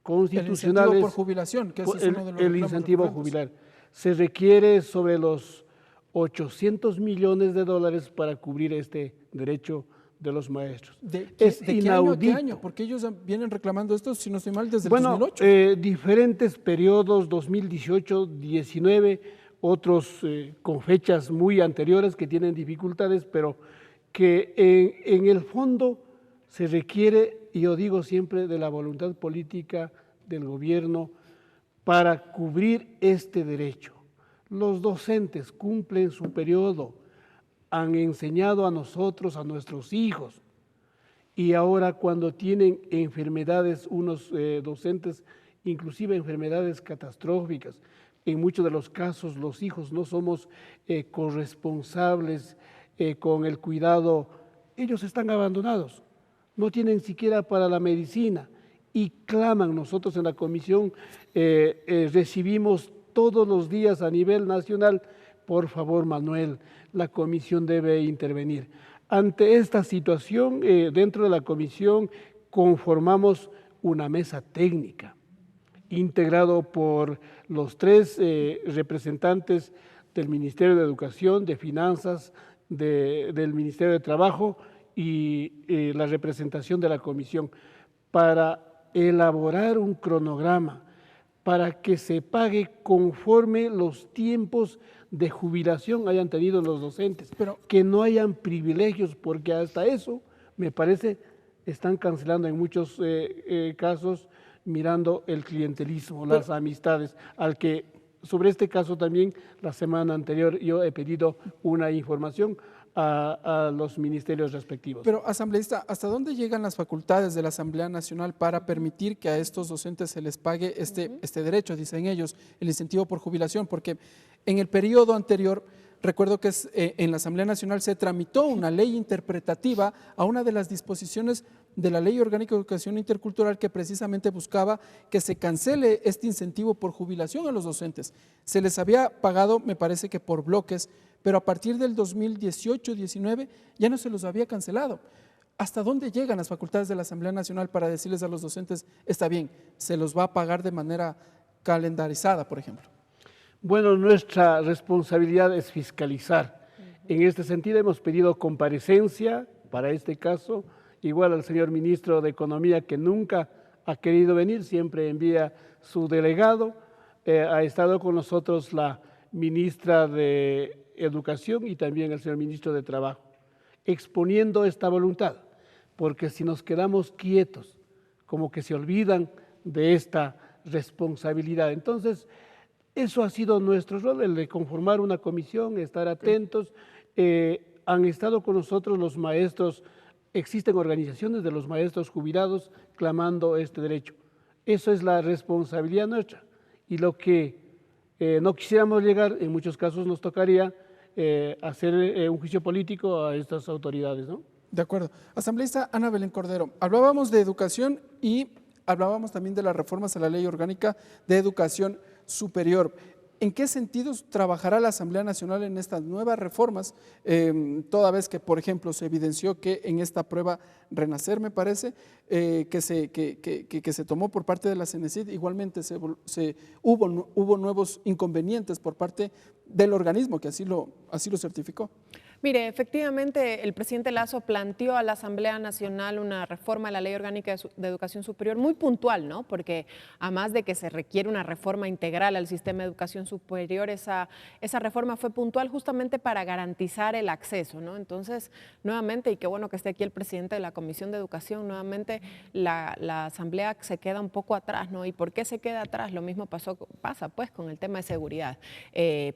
Speaker 4: constitucionales.
Speaker 1: El incentivo por jubilación, que ese es uno de los
Speaker 4: el incentivo jubilar. Se requiere sobre los 800 millones de dólares para cubrir este derecho de los maestros.
Speaker 1: Es inaudito. ¿Qué año? Porque ellos vienen reclamando esto, si no estoy mal, desde el 2008.
Speaker 4: Diferentes periodos, 2018, 19, otros con fechas muy anteriores que tienen dificultades, pero que en el fondo se requiere, y yo digo siempre, de la voluntad política del gobierno para cubrir este derecho. Los docentes cumplen su periodo, han enseñado a nosotros, a nuestros hijos, y ahora cuando tienen enfermedades, unos docentes, inclusive enfermedades catastróficas, en muchos de los casos los hijos no somos corresponsables con el cuidado, ellos están abandonados, no tienen siquiera para la medicina y claman. Nosotros en la comisión recibimos todos los días a nivel nacional, por favor, Manuel, la comisión debe intervenir. Ante esta situación, dentro de la comisión conformamos una mesa técnica, integrado por los 3 representantes del Ministerio de Educación, de Finanzas, del Ministerio de Trabajo y la representación de la comisión, para elaborar un cronograma para que se pague conforme los tiempos de jubilación hayan tenido los docentes,
Speaker 1: Pero,
Speaker 4: que no hayan privilegios, porque hasta eso, me parece, están cancelando en muchos casos, mirando el clientelismo, las amistades, al que sobre este caso también la semana anterior yo he pedido una información a los ministerios respectivos.
Speaker 1: pero, asambleísta, ¿hasta dónde llegan las facultades de la Asamblea Nacional para permitir que a estos docentes se les pague este derecho, dicen ellos, el incentivo por jubilación? Porque en el periodo anterior, recuerdo que en la Asamblea Nacional se tramitó una ley interpretativa a una de las disposiciones de la Ley Orgánica de Educación Intercultural que precisamente buscaba que se cancele este incentivo por jubilación a los docentes. Se les había pagado, me parece que por bloques, pero a partir del 2018-19 ya no se los había cancelado. ¿Hasta dónde llegan las facultades de la Asamblea Nacional para decirles a los docentes, está bien, se los va a pagar de manera calendarizada, por ejemplo?
Speaker 4: Bueno, nuestra responsabilidad es fiscalizar. En este sentido hemos pedido comparecencia para este caso, igual al señor ministro de Economía, que nunca ha querido venir, siempre envía su delegado. Ha estado con nosotros la ministra de Educación y también el señor ministro de Trabajo, exponiendo esta voluntad, porque si nos quedamos quietos, como que se olvidan de esta responsabilidad. Entonces, eso ha sido nuestro rol, el de conformar una comisión, estar atentos. Han estado con nosotros los maestros, existen organizaciones de los maestros jubilados clamando este derecho. Eso es la responsabilidad nuestra. Y lo que no quisiéramos llegar, en muchos casos nos tocaría hacer un juicio político a estas autoridades, ¿no?
Speaker 1: De acuerdo. Asambleísta Ana Belén Cordero, hablábamos de educación y hablábamos también de las reformas a la Ley Orgánica de Educación Superior. ¿En qué sentidos trabajará la Asamblea Nacional en estas nuevas reformas? Toda vez que, por ejemplo, se evidenció que en esta prueba Renacer, me parece, que se tomó por parte de la CENESID, igualmente hubo nuevos inconvenientes por parte del organismo que así lo certificó.
Speaker 3: Mire, efectivamente, el presidente Lasso planteó a la Asamblea Nacional una reforma a la Ley Orgánica de Educación Superior muy puntual, ¿no? Porque además de que se requiere una reforma integral al sistema de educación superior, esa reforma fue puntual justamente para garantizar el acceso, ¿no? Entonces, nuevamente, y qué bueno que esté aquí el presidente de la Comisión de Educación, nuevamente la Asamblea se queda un poco atrás, ¿no? ¿Y por qué se queda atrás? Lo mismo pasa pues con el tema de seguridad.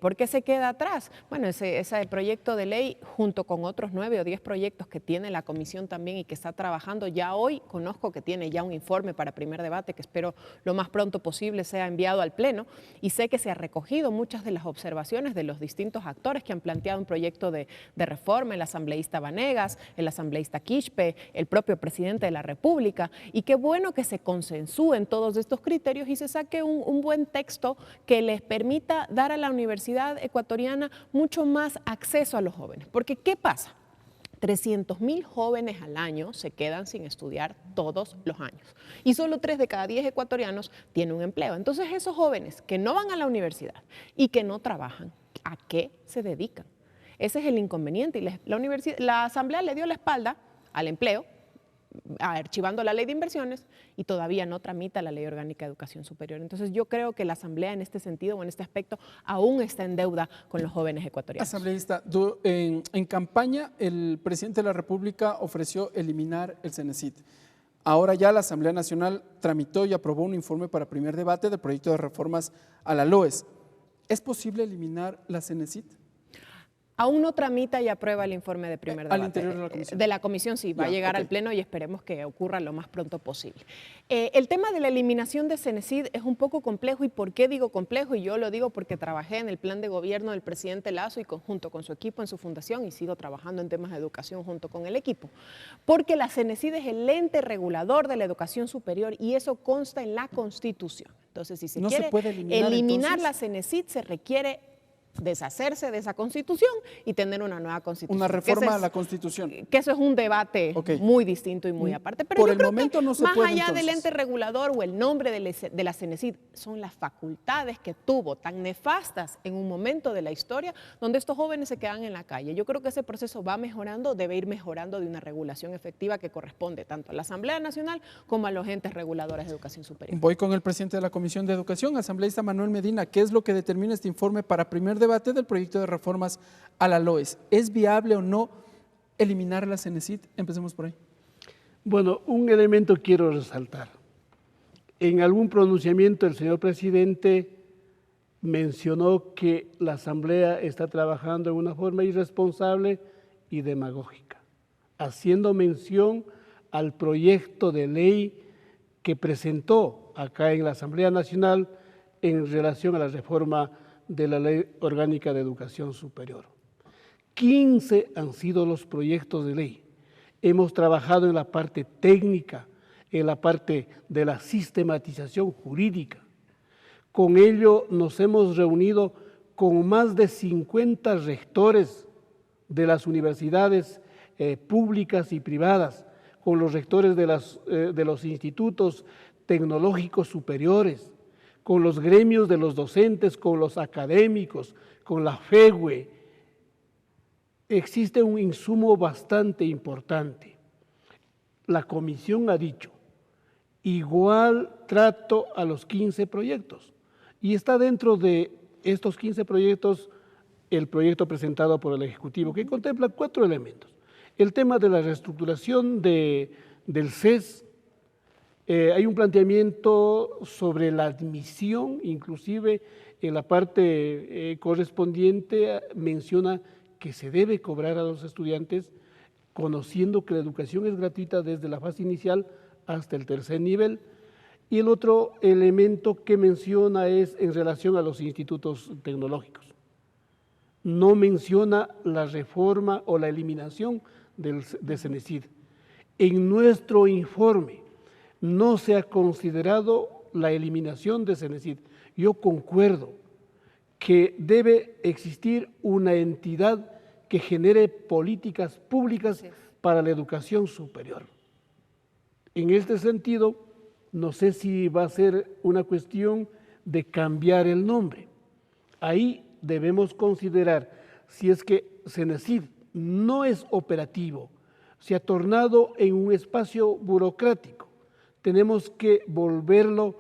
Speaker 3: ¿Por qué se queda atrás? Bueno, ese proyecto de ley, junto con otros 9 o 10 proyectos que tiene la comisión también y que está trabajando, ya hoy conozco que tiene ya un informe para primer debate que espero lo más pronto posible sea enviado al Pleno, y sé que se ha recogido muchas de las observaciones de los distintos actores que han planteado un proyecto de reforma, el asambleísta Vanegas, el asambleísta Quispe, el propio presidente de la República, y qué bueno que se consensúen todos estos criterios y se saque un buen texto que les permita dar a la Universidad Ecuatoriana mucho más acceso a los jóvenes. Porque, ¿qué pasa? 300.000 jóvenes al año se quedan sin estudiar todos los años y solo 3 de cada 10 ecuatorianos tienen un empleo. Entonces, esos jóvenes que no van a la universidad y que no trabajan, ¿a qué se dedican? Ese es el inconveniente. Y la Asamblea le dio la espalda al empleo, archivando la ley de inversiones, y todavía no tramita la Ley Orgánica de Educación Superior. Entonces yo creo que la Asamblea en este sentido o en este aspecto aún está en deuda con los jóvenes ecuatorianos.
Speaker 1: Asambleísta, en campaña el presidente de la República ofreció eliminar el CENESID. Ahora ya la Asamblea Nacional tramitó y aprobó un informe para primer debate del proyecto de reformas a la LOES. ¿Es posible eliminar la CENESID?
Speaker 3: Aún no tramita y aprueba el informe de primer debate.
Speaker 1: Al interior de la comisión.
Speaker 3: De la comisión sí, va a llegar al Pleno y esperemos que ocurra lo más pronto posible. El tema de la eliminación de CENESID es un poco complejo. ¿Y por qué digo complejo? Y yo lo digo porque trabajé en el plan de gobierno del presidente Lasso y junto con su equipo en su fundación, y sigo trabajando en temas de educación junto con el equipo. Porque la CENESID es el ente regulador de la educación superior y eso consta en la Constitución. Entonces, si se quiere eliminar la CENESID, se requiere deshacerse de esa Constitución y tener una nueva Constitución.
Speaker 1: Una reforma a la Constitución.
Speaker 3: Que eso es un debate muy distinto y muy aparte. Pero
Speaker 1: por
Speaker 3: yo
Speaker 1: el
Speaker 3: creo
Speaker 1: momento
Speaker 3: que
Speaker 1: no se
Speaker 3: más
Speaker 1: puede,
Speaker 3: allá
Speaker 1: entonces
Speaker 3: del ente regulador o el nombre de la CENESID, son las facultades que tuvo tan nefastas en un momento de la historia donde estos jóvenes se quedan en la calle. Yo creo que ese proceso va mejorando, debe ir mejorando de una regulación efectiva que corresponde tanto a la Asamblea Nacional como a los entes reguladores de educación superior.
Speaker 1: Voy con el presidente de la Comisión de Educación, asambleísta Manuel Medina. ¿Qué es lo que determina este informe para primer debate debate del proyecto de reformas a la LOES. ¿Es viable o no eliminar la CENESID? Empecemos por ahí.
Speaker 4: Bueno, un elemento quiero resaltar. En algún pronunciamiento el señor presidente mencionó que la Asamblea está trabajando de una forma irresponsable y demagógica, haciendo mención al proyecto de ley que presentó acá en la Asamblea Nacional en relación a la reforma de la Ley Orgánica de Educación Superior. 15 han sido los proyectos de ley. Hemos trabajado en la parte técnica, en la parte de la sistematización jurídica. Con ello nos hemos reunido con más de 50 rectores de las universidades públicas y privadas, con los rectores de los institutos tecnológicos superiores, con los gremios de los docentes, con los académicos, con la FEWE. Existe un insumo bastante importante. La comisión ha dicho igual trato a los 15 proyectos y está dentro de estos 15 proyectos el proyecto presentado por el Ejecutivo que contempla 4 elementos. El tema de la reestructuración del CES, hay un planteamiento sobre la admisión, inclusive en la parte correspondiente menciona que se debe cobrar a los estudiantes, conociendo que la educación es gratuita desde la fase inicial hasta el tercer nivel. Y el otro elemento que menciona es en relación a los institutos tecnológicos. No menciona la reforma o la eliminación de CENESID. En nuestro informe no se ha considerado la eliminación de CENESID. Yo concuerdo que debe existir una entidad que genere políticas públicas para la educación superior. En este sentido, no sé si va a ser una cuestión de cambiar el nombre. Ahí debemos considerar si es que CENESID no es operativo, se ha tornado en un espacio burocrático. Tenemos que volverlo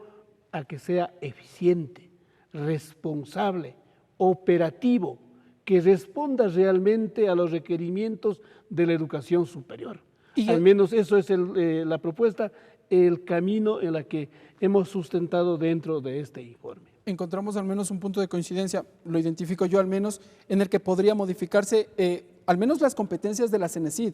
Speaker 4: a que sea eficiente, responsable, operativo, que responda realmente a los requerimientos de la educación superior. Al menos eso es la propuesta, el camino en la que hemos sustentado dentro de este informe.
Speaker 1: Encontramos al menos un punto de coincidencia, lo identifico yo al menos, en el que podría modificarse al menos las competencias de la CENESID.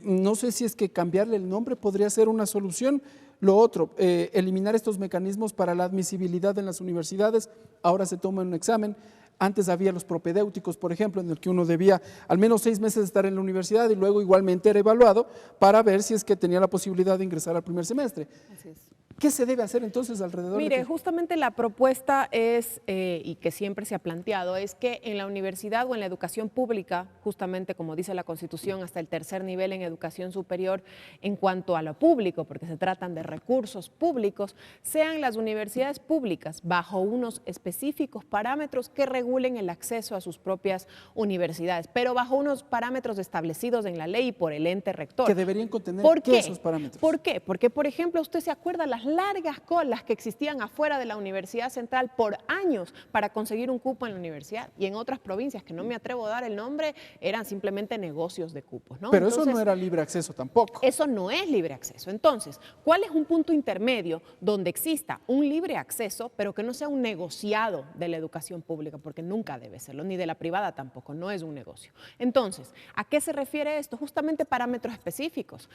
Speaker 1: No sé si es que cambiarle el nombre podría ser una solución. Lo otro, eliminar estos mecanismos para la admisibilidad en las universidades. Ahora se toma un examen. Antes había los propedéuticos, por ejemplo, en el que uno debía al menos 6 meses estar en la universidad y luego igualmente era evaluado para ver si es que tenía la posibilidad de ingresar al primer semestre. Así es. ¿Qué se debe hacer entonces alrededor?
Speaker 3: Mire, justamente la propuesta es, y que siempre se ha planteado, es que en la universidad o en la educación pública, justamente como dice la Constitución, hasta el tercer nivel en educación superior, en cuanto a lo público, porque se tratan de recursos públicos, sean las universidades públicas bajo unos específicos parámetros que regulen el acceso a sus propias universidades, pero bajo unos parámetros establecidos en la ley y por el ente rector.
Speaker 1: Que deberían contener esos parámetros.
Speaker 3: ¿Por qué? Porque, por ejemplo, usted se acuerda las largas colas que existían afuera de la Universidad Central por años para conseguir un cupo en la universidad, y en otras provincias, que no me atrevo a dar el nombre, eran simplemente negocios de cupos, ¿no?
Speaker 1: Pero entonces, eso no era libre acceso tampoco.
Speaker 3: Eso no es libre acceso. Entonces, ¿cuál es un punto intermedio donde exista un libre acceso, pero que no sea un negociado de la educación pública? Porque nunca debe serlo, ni de la privada tampoco, no es un negocio. Entonces, ¿a qué se refiere esto? Justamente parámetros específicos,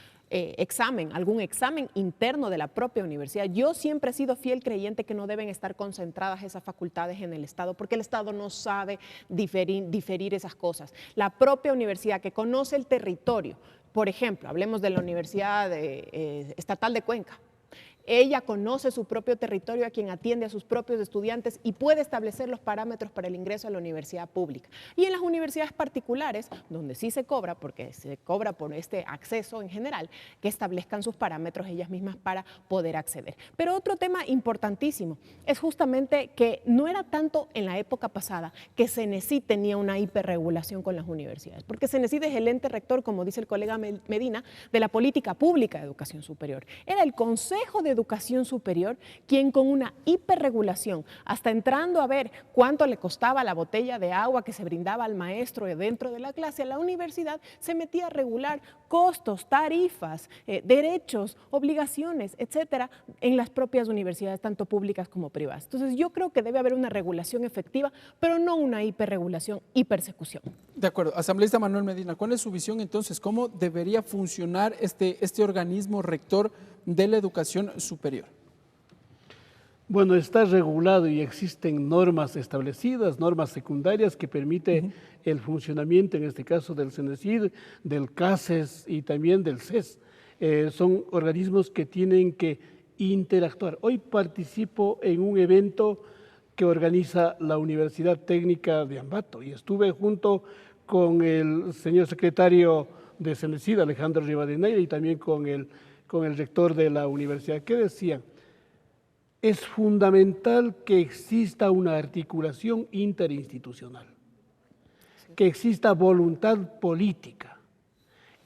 Speaker 3: algún examen interno de la propia universidad. Yo siempre he sido fiel creyente que no deben estar concentradas esas facultades en el Estado, porque el Estado no sabe diferir esas cosas. La propia universidad que conoce el territorio, por ejemplo, hablemos de la Universidad Estatal de Cuenca, ella conoce su propio territorio, a quien atiende a sus propios estudiantes y puede establecer los parámetros para el ingreso a la universidad pública. Y en las universidades particulares, donde sí se cobra, porque se cobra por este acceso en general, que establezcan sus parámetros ellas mismas para poder acceder. Pero otro tema importantísimo es justamente que no era tanto en la época pasada que CENESID tenía una hiperregulación con las universidades, porque CENESID es el ente rector, como dice el colega Medina, de la política pública de educación superior. Era el Consejo de educación superior quien con una hiperregulación, hasta entrando a ver cuánto le costaba la botella de agua que se brindaba al maestro dentro de la clase, la universidad se metía a regular costos, tarifas, derechos, obligaciones, etcétera, en las propias universidades, tanto públicas como privadas. Entonces, yo creo que debe haber una regulación efectiva, pero no una hiperregulación y persecución.
Speaker 1: De acuerdo. Asambleísta Manuel Medina, ¿cuál es su visión entonces? ¿Cómo debería funcionar este organismo rector de la educación superior?
Speaker 4: Bueno, está regulado y existen normas establecidas, normas secundarias que permiten el funcionamiento, en este caso del CENESID, del CASES y también del CES. Son organismos que tienen que interactuar. Hoy participo en un evento que organiza la Universidad Técnica de Ambato y estuve junto con el señor secretario de CENESID, Alejandro Rivadeneira, y también con el rector de la universidad, que decían: es fundamental que exista una articulación interinstitucional, que exista voluntad política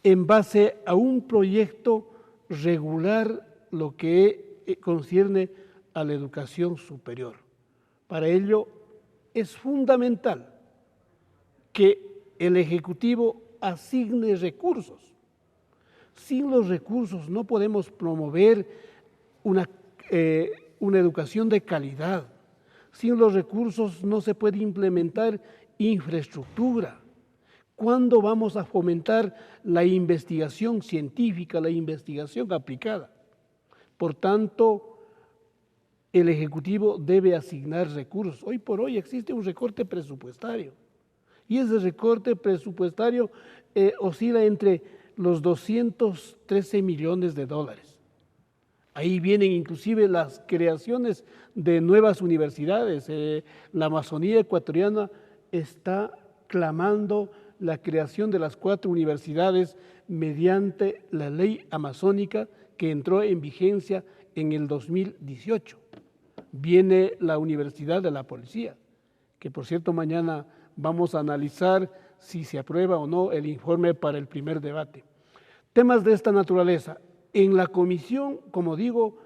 Speaker 4: en base a un proyecto regular lo que concierne a la educación superior. Para ello es fundamental que el Ejecutivo asigne recursos. Sin los recursos no podemos promover una educación de calidad. Sin los recursos no se puede implementar infraestructura. ¿Cuándo vamos a fomentar la investigación científica, la investigación aplicada? Por tanto, el Ejecutivo debe asignar recursos. Hoy por hoy existe un recorte presupuestario y ese recorte presupuestario oscila entre los 213 millones de dólares. Ahí vienen inclusive las creaciones de nuevas universidades. La Amazonía ecuatoriana está clamando la creación de las 4 universidades mediante la ley amazónica que entró en vigencia en el 2018. Viene la Universidad de la Policía, que por cierto mañana vamos a analizar si se aprueba o no el informe para el primer debate. Temas de esta naturaleza. En la comisión, como digo,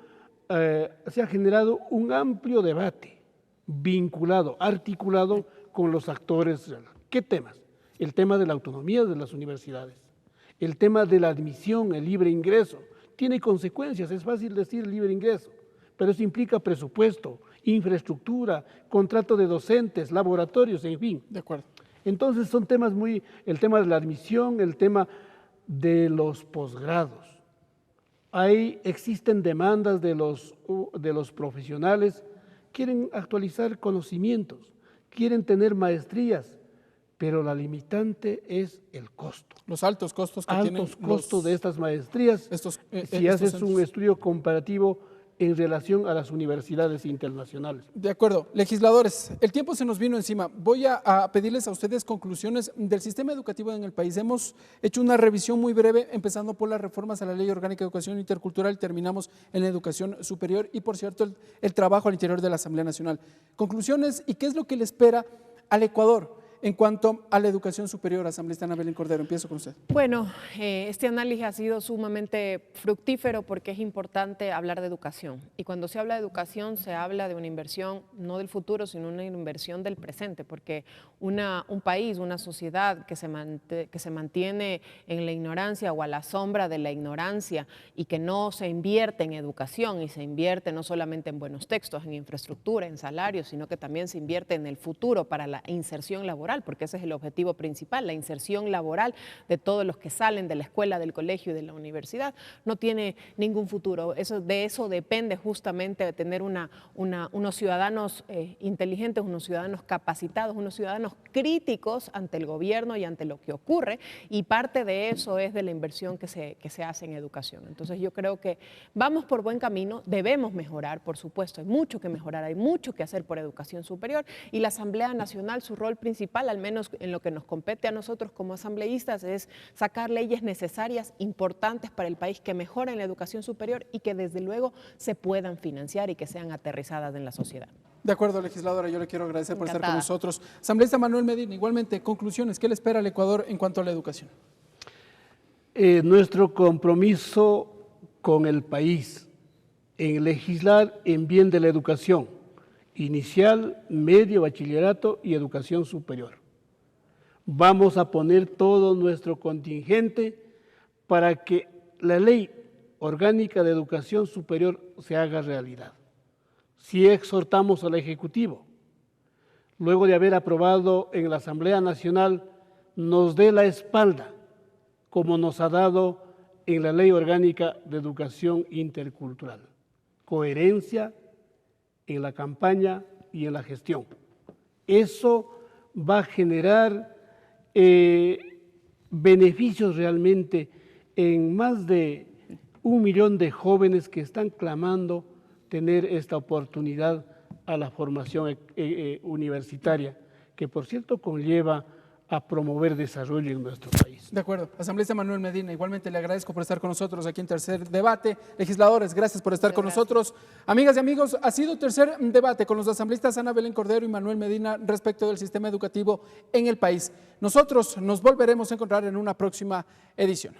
Speaker 4: se ha generado un amplio debate vinculado, articulado con los actores. ¿Qué temas? El tema de la autonomía de las universidades, el tema de la admisión, el libre ingreso. Tiene consecuencias, es fácil decir libre ingreso, pero eso implica presupuesto, infraestructura, contrato de docentes, laboratorios, en fin.
Speaker 1: De acuerdo.
Speaker 4: Entonces son temas el tema de la admisión, el tema de los posgrados. Existen demandas de los profesionales, quieren actualizar conocimientos, quieren tener maestrías, pero la limitante es el costo.
Speaker 1: Los altos costos que tienen.
Speaker 4: Altos costos de estas maestrías, si haces un estudio comparativo en relación a las universidades internacionales.
Speaker 1: De acuerdo. Legisladores, el tiempo se nos vino encima. Voy a pedirles a ustedes conclusiones del sistema educativo en el país. Hemos hecho una revisión muy breve, empezando por las reformas a la Ley Orgánica de Educación Intercultural, terminamos en la educación superior y, por cierto, el trabajo al interior de la Asamblea Nacional. Conclusiones y qué es lo que le espera al Ecuador en cuanto a la educación superior. Asambleísta Ana Belén Cordero, empiezo con usted.
Speaker 3: Bueno, este análisis ha sido sumamente fructífero porque es importante hablar de educación. Y cuando se habla de educación, se habla de una inversión no del futuro, sino una inversión del presente, porque un país, una sociedad que se mantiene en la ignorancia o a la sombra de la ignorancia y que no se invierte en educación y se invierte no solamente en buenos textos, en infraestructura, en salarios, sino que también se invierte en el futuro para la inserción laboral, porque ese es el objetivo principal, la inserción laboral de todos los que salen de la escuela, del colegio y de la universidad, no tiene ningún futuro. De eso depende justamente de tener unos ciudadanos inteligentes, unos ciudadanos capacitados, unos ciudadanos críticos ante el gobierno y ante lo que ocurre, y parte de eso es de la inversión que se hace en educación. Entonces yo creo que vamos por buen camino, debemos mejorar, por supuesto, hay mucho que mejorar, hay mucho que hacer por educación superior, y la Asamblea Nacional, su rol principal, al menos en lo que nos compete a nosotros como asambleístas, es sacar leyes necesarias, importantes para el país, que mejoren la educación superior y que desde luego se puedan financiar y que sean aterrizadas en la sociedad.
Speaker 1: De acuerdo, legisladora, yo le quiero agradecer por estar con
Speaker 3: Encantada.
Speaker 1: nosotros. Asambleísta Manuel Medina, igualmente, conclusiones, ¿qué le espera al Ecuador en cuanto a la educación?
Speaker 4: Nuestro compromiso con el país en legislar en bien de la educación inicial, medio, bachillerato y educación superior. Vamos a poner todo nuestro contingente para que la Ley Orgánica de Educación Superior se haga realidad. Sí exhortamos al Ejecutivo, luego de haber aprobado en la Asamblea Nacional, nos dé la espalda, como nos ha dado en la Ley Orgánica de Educación Intercultural. Coherencia en la campaña y en la gestión. Eso va a generar beneficios realmente en más de 1 millón de jóvenes que están clamando tener esta oportunidad a la formación universitaria, que por cierto conlleva a promover desarrollo en nuestro país.
Speaker 1: De acuerdo. Asambleísta Manuel Medina, igualmente le agradezco por estar con nosotros aquí en Tercer Debate. Legisladores, gracias por estar con nosotros. Amigas y amigos, ha sido Tercer Debate con los asambleístas Ana Belén Cordero y Manuel Medina respecto del sistema educativo en el país. Nosotros nos volveremos a encontrar en una próxima edición.